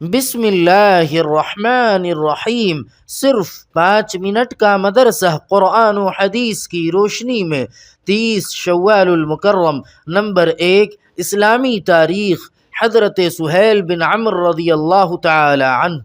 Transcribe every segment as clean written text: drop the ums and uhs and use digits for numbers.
بسم اللہ الرحمن الرحیم۔ صرف 5 منٹ کا مدرسہ قرآن و حدیث کی روشنی میں 30 شوال المکرم۔ نمبر 1، اسلامی تاریخ۔ حضرت سہیل بن عمرو رضی اللہ تعالی عنہ۔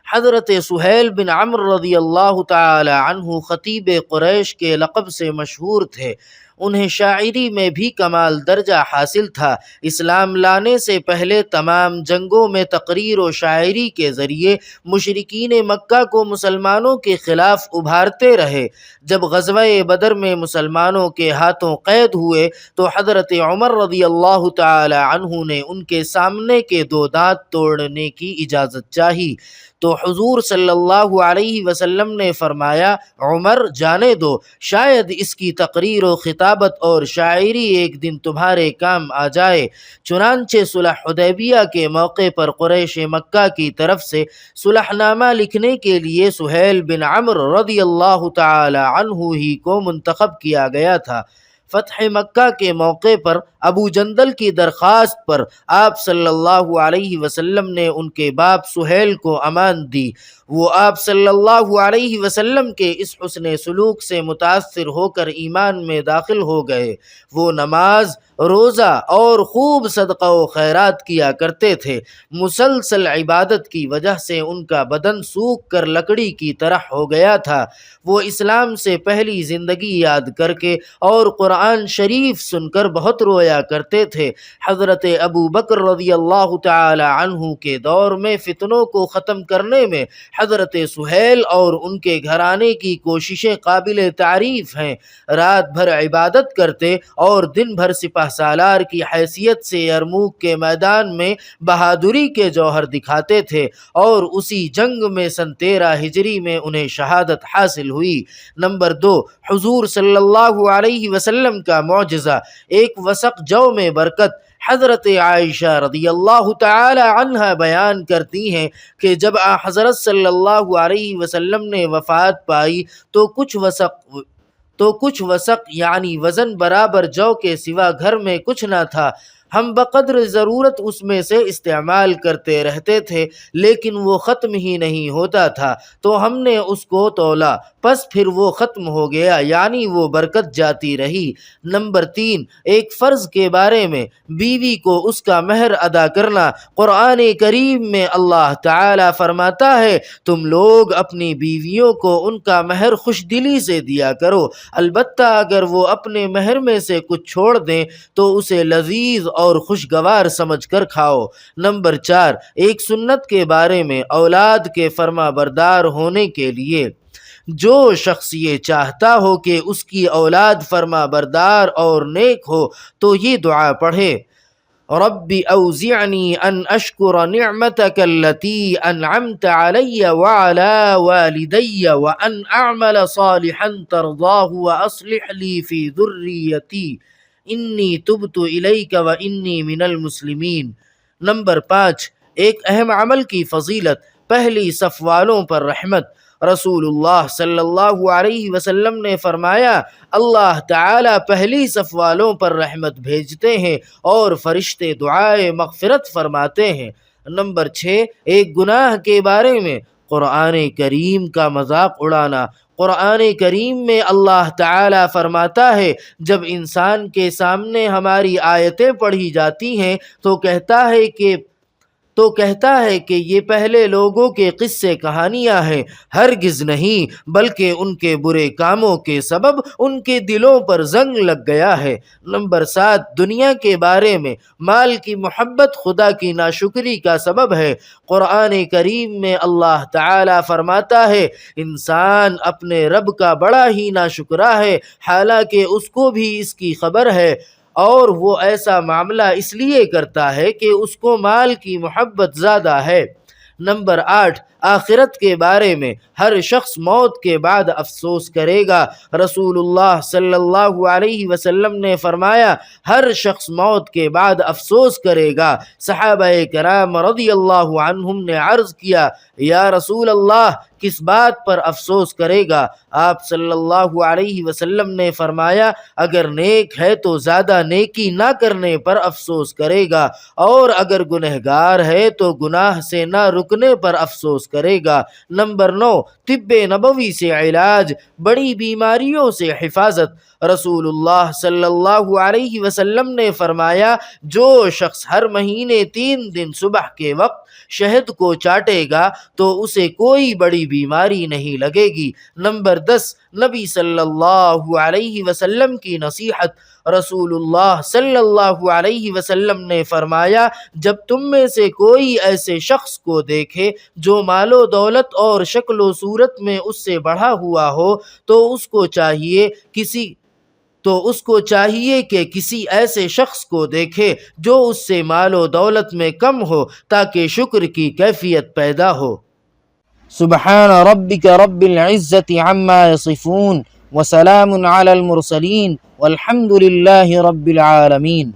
حضرت سہیل بن عمرو رضی اللہ تعالی عنہ خطیب قریش کے لقب سے مشہور تھے۔ انہیں شاعری میں بھی کمال درجہ حاصل تھا۔ اسلام لانے سے پہلے تمام جنگوں میں تقریر و شاعری کے ذریعے مشرکین مکہ کو مسلمانوں کے خلاف ابھارتے رہے۔ جب غزوہ بدر میں مسلمانوں کے ہاتھوں قید ہوئے تو حضرت عمر رضی اللہ تعالی عنہ نے ان کے سامنے کے 2 دانت توڑنے کی اجازت چاہی تو حضور صلی اللہ علیہ وسلم نے فرمایا، عمر جانے دو، شاید اس کی تقریر و خطابت اور شاعری ایک دن تمہارے کام آ جائے۔ چنانچہ صلح حدیبیہ کے موقع پر قریش مکہ کی طرف سے صلح نامہ لکھنے کے لیے سہیل بن عمرو رضی اللہ تعالی عنہ ہی کو منتخب کیا گیا تھا۔ فتح مکہ کے موقع پر ابو جندل کی درخواست پر آپ صلی اللہ علیہ وسلم نے ان کے باپ سہیل کو امان دی۔ وہ آپ صلی اللہ علیہ وسلم کے اس حسن سلوک سے متاثر ہو کر ایمان میں داخل ہو گئے۔ وہ نماز، روزہ اور خوب صدقہ و خیرات کیا کرتے تھے۔ مسلسل عبادت کی وجہ سے ان کا بدن سوکھ کر لکڑی کی طرح ہو گیا تھا۔ وہ اسلام سے پہلی زندگی یاد کر کے اور قرآن شریف سن کر بہت رویا کرتے تھے۔ حضرت ابو بکر رضی اللہ تعالی عنہ کے دور میں فتنوں کو ختم کرنے میں حضرت سہیل اور ان کے گھرانے کی کوششیں قابل تعریف ہیں۔ رات بھر عبادت کرتے اور دن بھر سپہ سالار کی حیثیت سے یرموک کے میدان میں بہادری کے جوہر دکھاتے تھے اور اسی جنگ میں سن 13 ہجری میں انہیں شہادت حاصل ہوئی۔ نمبر 2، حضور صلی اللہ علیہ وسلم کا معجزہ، ایک وثق جو میں برکت۔ حضرت عائشہ رضی اللہ تعالی عنہ بیان کرتی ہیں کہ جب حضرت صلی اللہ علیہ وسلم نے وفات پائی تو کچھ وثق یعنی وزن برابر جو کے سوا گھر میں کچھ نہ تھا۔ ہم بقدر ضرورت اس میں سے استعمال کرتے رہتے تھے لیکن وہ ختم ہی نہیں ہوتا تھا تو ہم نے اس کو تولا، پس پھر وہ ختم ہو گیا، یعنی وہ برکت جاتی رہی۔ نمبر 3، ایک فرض کے بارے میں، بیوی کو اس کا مہر ادا کرنا۔ قرآن کریم میں اللہ تعالی فرماتا ہے، تم لوگ اپنی بیویوں کو ان کا مہر خوش دلی سے دیا کرو، البتہ اگر وہ اپنے مہر میں سے کچھ چھوڑ دیں تو اسے لذیذ اور خوشگوار سمجھ کر کھاؤ۔ نمبر 4، ایک سنت کے بارے میں، اولاد کے فرما بردار ہونے کے لیے جو شخص یہ چاہتا ہو کہ اس کی اولاد فرما بردار اور نیک ہو تو یہ دعا پڑھے، رب اوزعنی ان اشکر نعمتک التي انعمت علی وعلى والدی وان اعمل صالحا ترضاه واصلح لی فی ذریتی انی تبت الیک وانی من المسلمین۔ نمبر 5، ایک اہم عمل کی فضیلت، پہلی صف والوں پر رحمت۔ رسول اللہ صلی اللہ علیہ وسلم نے فرمایا، اللہ تعالی پہلی صف والوں پر رحمت بھیجتے ہیں اور فرشتے دعائے مغفرت فرماتے ہیں۔ نمبر 6، ایک گناہ کے بارے میں، قرآن کریم کا مذاق اڑانا۔ قرآن کریم میں اللہ تعالی فرماتا ہے، جب انسان کے سامنے ہماری آیتیں پڑھی جاتی ہیں تو کہتا ہے کہ یہ پہلے لوگوں کے قصے کہانیاں ہیں، ہرگز نہیں، بلکہ ان کے برے کاموں کے سبب ان کے دلوں پر زنگ لگ گیا ہے۔ نمبر 7، دنیا کے بارے میں، مال کی محبت خدا کی ناشکری کا سبب ہے۔ قرآن کریم میں اللہ تعالی فرماتا ہے، انسان اپنے رب کا بڑا ہی ناشکرا ہے حالانکہ اس کو بھی اس کی خبر ہے، اور وہ ایسا معاملہ اس لیے کرتا ہے کہ اس کو مال کی محبت زیادہ ہے۔ نمبر 8، آخرت کے بارے میں، ہر شخص موت کے بعد افسوس کرے گا۔ رسول اللہ صلی اللہ علیہ وسلم نے فرمایا، ہر شخص موت کے بعد افسوس کرے گا۔ صحابہ کرام رضی اللہ عنہم نے عرض کیا، یا رسول اللہ، کس بات پر افسوس کرے گا؟ آپ صلی اللہ علیہ وسلم نے فرمایا اگر نیک ہے تو زیادہ نیکی نہ کرنے پر افسوس کرے گا، اور اگر گنہگار ہے تو گناہ سے نہ رکنے پر افسوس کرے گا۔ نمبر 9، طب نبوی سے علاج، بڑی بیماریوں سے حفاظت۔ رسول اللہ صلی اللہ علیہ وسلم نے فرمایا جو شخص ہر مہینے 3 دن صبح کے وقت شہد کو چاٹے گا تو اسے کوئی بڑی بیماری نہیں لگے گی۔ نمبر 10، نبی صلی اللہ علیہ وسلم کی نصیحت۔ رسول اللہ صلی اللہ علیہ وسلم نے فرمایا جب تم میں سے کوئی ایسے شخص کو دیکھے جو مال و دولت اور شکل و صورت میں اس سے بڑھا ہوا ہو تو اس کو چاہیے کہ کسی ایسے شخص کو دیکھے جو اس سے مال و دولت میں کم ہو تاکہ شکر کی کیفیت پیدا ہو۔ سبحان ربک رب العزت عما یصفون وسلام علی المرسلین والحمد للہ رب العالمین۔